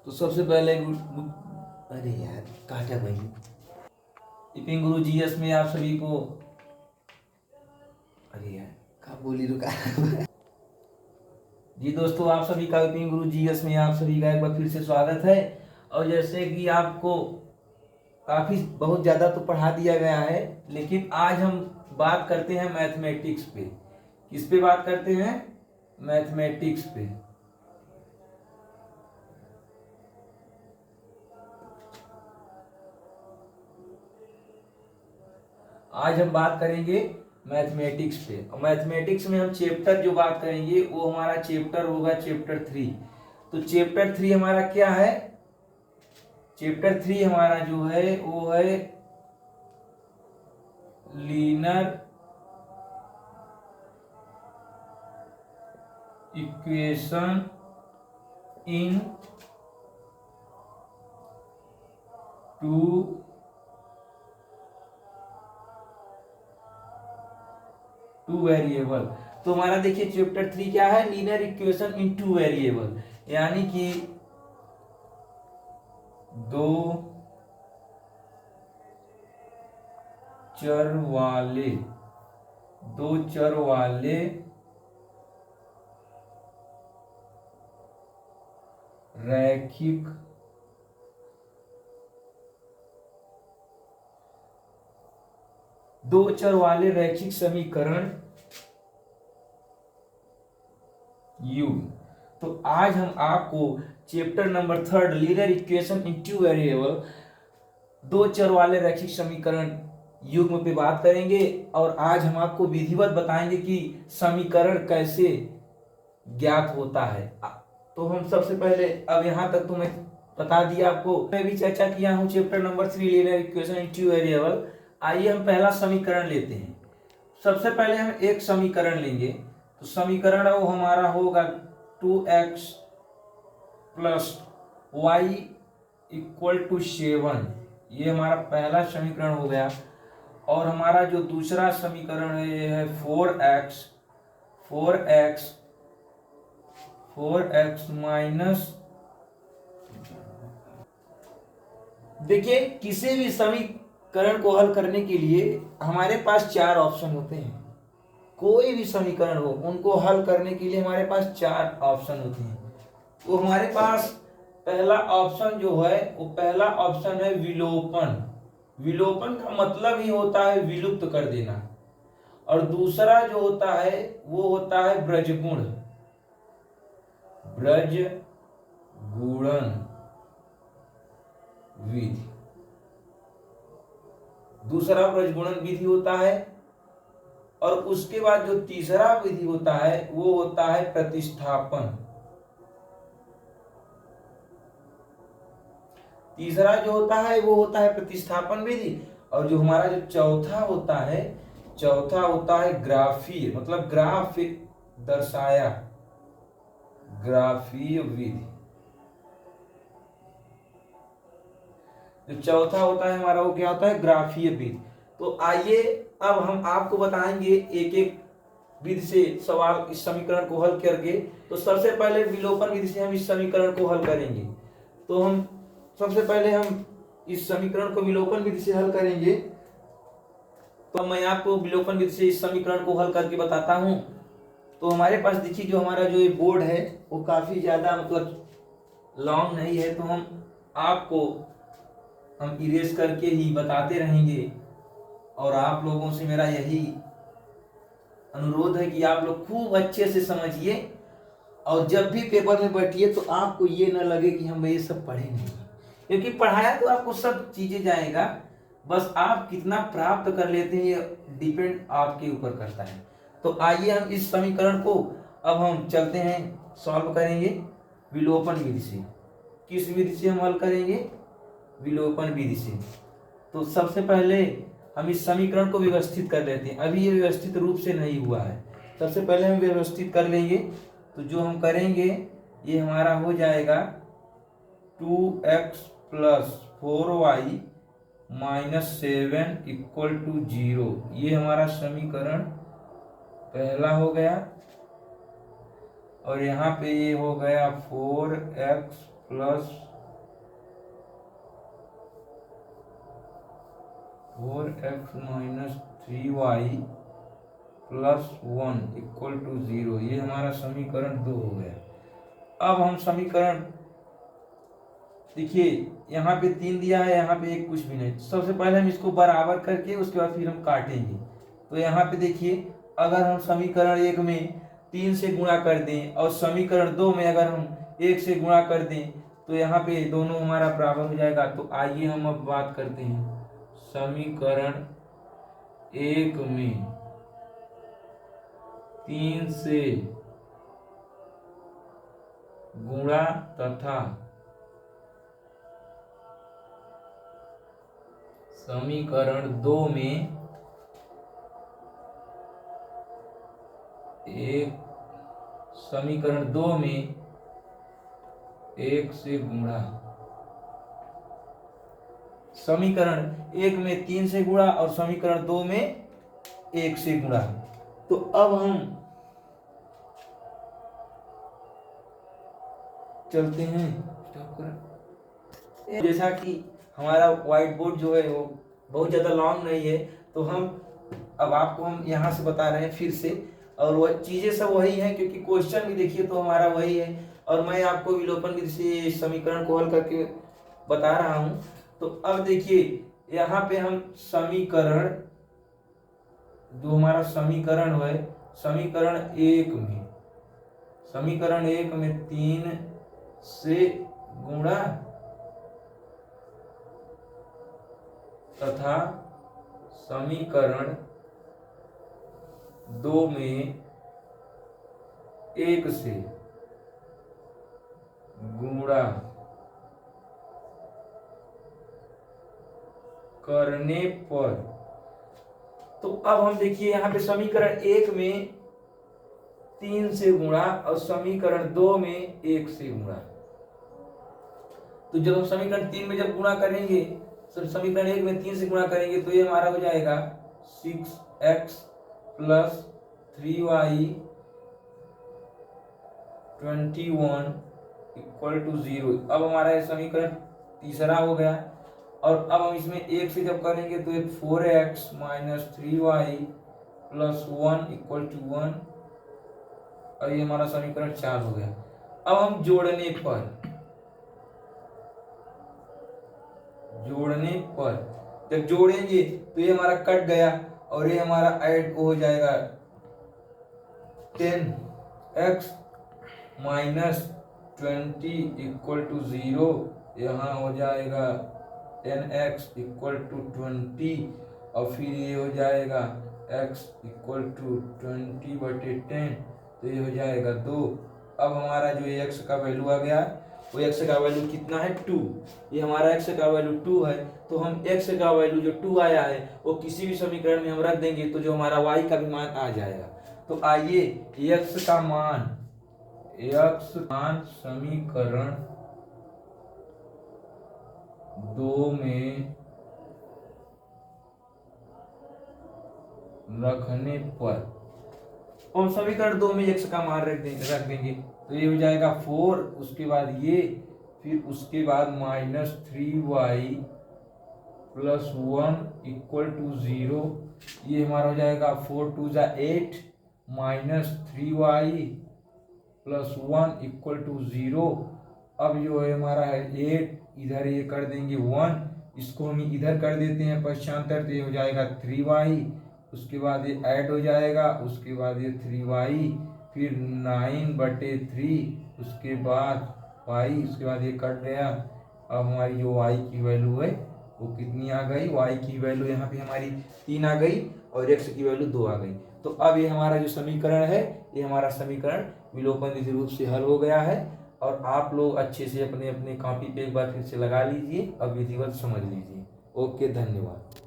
तो सबसे पहले अरे यार काटा भाई। टिपिंग गुरु जीएस में आप सभी को, अरे यार कहाँ बोली रुका। जी दोस्तों, आप सभी का टिपिंग गुरु जीएस में आप सभी का एक बार फिर से स्वागत है। और जैसे कि आपको काफी बहुत ज़्यादा तो पढ़ा दिया गया है, लेकिन आज हम बात करते हैं मैथमेटिक्स पे। किस पे बात करते हैं? मैथमेटिक्स पे। आज हम बात करेंगे मैथमेटिक्स पे। और मैथमेटिक्स में हम चैप्टर जो बात करेंगे वो हमारा चैप्टर होगा चैप्टर 3। तो चैप्टर 3 हमारा क्या है? चैप्टर 3 हमारा जो है वो है linear equation in two variable. तो हमारा देखिए चैप्टर 3 क्या है? Linear equation in two variable, यानी कि दो चर वाले रैखिक समीकरण यू। तो आज हम आपको chapter number 3 linear equation in two variable, दो चर वाले रैखिक समीकरण युग्म पे बात करेंगे। और आज हम आपको विधिवत बताएंगे कि समीकरण कैसे ज्ञात होता है। तो हम सबसे पहले, अब यहाँ तक तो मैं बता दिया आपको, मैं भी चर्चा किया हूँ chapter number 3 linear equation in two variable. आइए हम पहला समीकरण लेते हैं। सबसे पहले हम एक समीकरण लेंगे। तो समीकरण वो हमारा होगा 2x plus Y equal to 7। ये हमारा पहला समीकरण हो गया। और हमारा जो दूसरा समीकरण है ये है 4x माइनस। देखिए, किसी भी समीकरण को हल करने के लिए हमारे पास 4 ऑप्शन होते हैं। कोई भी समीकरण हो, उनको हल करने के लिए हमारे पास 4 ऑप्शन होते हैं। तो हमारे पास पहला ऑप्शन जो है वो पहला ऑप्शन है विलोपन। विलोपन का मतलब ही होता है विलुप्त कर देना। और दूसरा जो होता है वो होता है ब्रजगुण, ब्रजगुणन विधि। दूसरा ब्रजगुणन विधि होता है। और उसके बाद जो तीसरा विधि होता है वो होता है प्रतिस्थापन। तीसरा जो होता है वो होता है प्रतिस्थापन विधि। और जो हमारा जो चौथा होता है ग्राफीय, मतलब ग्राफ दर्शाया, ग्राफीय विधि। जो चौथा होता है हमारा वो क्या होता है? ग्राफीय विधि। तो आइए अब हम आपको बताएंगे एक एक विधि से सवाल, इस समीकरण को हल करके। तो सबसे पहले विलोपन विधि से हम इस समीकरण को हल करेंगे। तो हम सबसे पहले हम इस समीकरण को विलोपन विधि से हल करेंगे। तो मैं आपको विलोपन विधि से इस समीकरण को हल करके बताता हूं। तो हमारे पास देखिए, जो हमारा जो ये बोर्ड है वो काफी ज्यादा मतलब लॉन्ग नहीं है, तो हम इरेज करके ही बताते रहेंगे। और आप लोगों से मेरा यही अनुरोध है कि आप लोग खूब अच्छे से समझिए। और जब भी पेपर में बैठिए तो आपको ये न लगे कि हम ये सब पढ़े नहीं, क्योंकि पढ़ाया तो आपको सब चीजें जाएगा, बस आप कितना प्राप्त कर लेते हैं ये डिपेंड आपके ऊपर करता है। तो आइए हम इस समीकरण को अब हम चलते हैं, सॉल्व करेंगे विलोपन विधि से। किस विधि से हम हल करेंगे? विलोपन विधि से। तो सबसे पहले हम इस समीकरण को व्यवस्थित कर लेते हैं। अभी ये व्यवस्थित रूप से नहीं हुआ है, सबसे पहले हम व्यवस्थित कर लेंगे। तो जो हम करेंगे ये हमारा हो जाएगा 2x plus 4y minus 7 equal to 0। ये हमारा समीकरण पहला हो गया। और यहाँ पे ये हो गया 4x plus 4x minus 3y plus 1 equal to 0। ये हमारा समीकरण 2 हो गया। अब हम समीकरण देखिए यहाँ पे 3 दिया है, यहाँ पे एक कुछ भी नहीं। सबसे पहले हम इसको बराबर करके उसके बाद फिर हम काटेंगे। तो यहाँ पे देखिए अगर हम समीकरण 1 में 3 से गुणा कर दें और समीकरण 2 में अगर हम 1 से गुणा कर दें तो यहाँ पे दोनों हमारा बराबर हो जाएगा। तो आइए हम अब बात करते हैं समीकरण 1 में 3 से गुणा तथा समीकरण 2 में समीकरण 2 में 1 से गुणा। समीकरण 1 में 3 से गुणा और समीकरण 2 में 1 से गुणा। तो अब हम चलते हैं, जैसा कि हमारा व्हाइट बोर्ड जो है वो बहुत ज़्यादा लॉन्ग नहीं है, तो हम अब आपको हम यहाँ से बता रहे हैं फिर से, और वह चीज़ें सब वही हैं क्योंकि क्वेश्चन भी देखिए तो हमारा वही है, और मैं आपको विलोपन विधि से समीकरण को हल करके बता रहा हूँ। तो अब देखिए यहाँ पे हम समीकरण जो हमारा समीकरण है समीकरण 1 में 3 से गुणा तथा समीकरण 2 में 1 से गुणा करने पर। तो अब हम देखिए यहाँ पे समीकरण 1 में 3 से गुणा और समीकरण 2 में 1 से गुणा। तो जब हम समीकरण 3 में जब गुणा करेंगे तो समीकरण 1 में 3 से गुणा करेंगे तो ये हमारा हो जाएगा 6x plus 3y 21 equal to 0। अब हमारा ये समीकरण तीसरा हो गया, और अब हम इसमें 1 से जब करेंगे तो ये 4x minus 3y plus 1 equal to 1, और ये हमारा समीकरण 4 हो गया। अब हम जोड़ने पर जब जोड़ेंगे तो ये हमारा कट गया और ये हमारा ऐड हो जाएगा 10x माइनस 20 इक्वल टू 0। यहाँ हो जाएगा 10x इक्वल टू 20, और फिर ये हो जाएगा x इक्वल टू 20/10, तो ये हो जाएगा 2। अब हमारा जो x का वैल्यू आ गया वो x का वैल्यू कितना है 2। ये हमारा x का वैल्यू 2 है, तो हम x का वैल्यू जो 2 आया है वो किसी भी समीकरण में हम रख देंगे तो जो हमारा y का भी मान आ जाएगा। तो आइए x का मान समीकरण 2 में रखने पर हम समीकरण 2 में x का मान रख देंगे तो ये हो जाएगा 4, उसके बाद ये, फिर उसके बाद minus 3y plus 1 equal to 0। ये हमारा हो जाएगा 4 2 8 minus 3y plus 1 equal to 0। अब जो है हमारा है 8, इधर ये कर देंगे 1, इसको हम इधर कर देते हैं पश्चांतर, तो ये हो जाएगा 3y, उसके बाद ये ऐड हो जाएगा, उसके बाद ये 3y, फिर 9/3, उसके बाद y, उसके बाद ये कट गया। अब हमारी जो y की वैल्यू है वो कितनी आ गई, y की वैल्यू यहाँ पे हमारी 3 आ गई और x की वैल्यू 2 आ गई। तो अब ये हमारा जो समीकरण है ये हमारा समीकरण विलोपन विधि रूप से हल हो गया है, और आप लोग अच्छे से अपने अपने कॉपी पे एक बार फिर से लगा लीजिए और विधिवत समझ लीजिए। ओके, धन्यवाद।